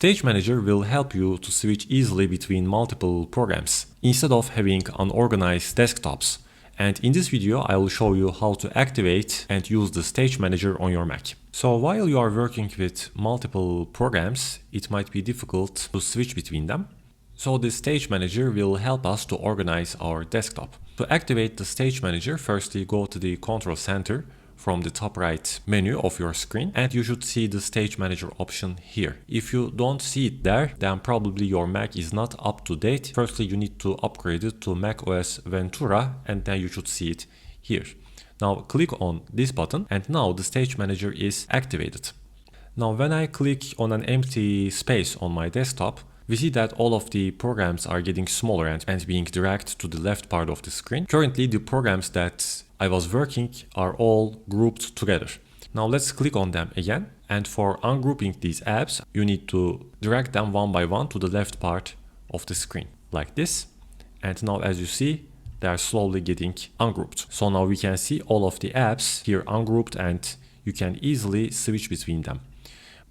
Stage Manager will help you to switch easily between multiple programs instead of having unorganized desktops. And in this video, I will show you how to activate and use the Stage Manager on your Mac. So while you are working with multiple programs, it might be difficult to switch between them. So the Stage Manager will help us to organize our desktop. To activate the Stage Manager, firstly go to the Control Center from the top right menu of your screen, and you should see the Stage Manager option here. If you don't see it there, then probably your Mac is not up to date. Firstly, you need to upgrade it to macOS Ventura, and then you should see it here. Now click on this button, and now the Stage Manager is activated. Now when I click on an empty space on my desktop, we see that all of the programs are getting smaller and being dragged to the left part of the screen. Currently, the programs that I was working are all grouped together. Now let's click on them again. And for ungrouping these apps, you need to drag them one by one to the left part of the screen, like this. And now as you see, they are slowly getting ungrouped. So now we can see all of the apps here ungrouped, and you can easily switch between them.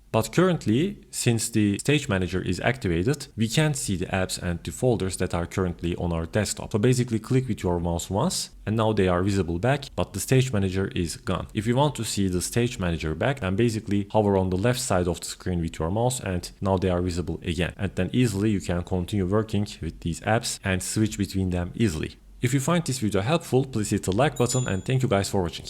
But currently, since the Stage Manager is activated, we can't see the apps and the folders that are currently on our desktop. So basically click with your mouse once, and now they are visible back, but the Stage Manager is gone. If you want to see the Stage Manager back, then basically hover on the left side of the screen with your mouse, and now they are visible again. And then easily you can continue working with these apps and switch between them easily. If you find this video helpful, please hit the like button, and thank you guys for watching.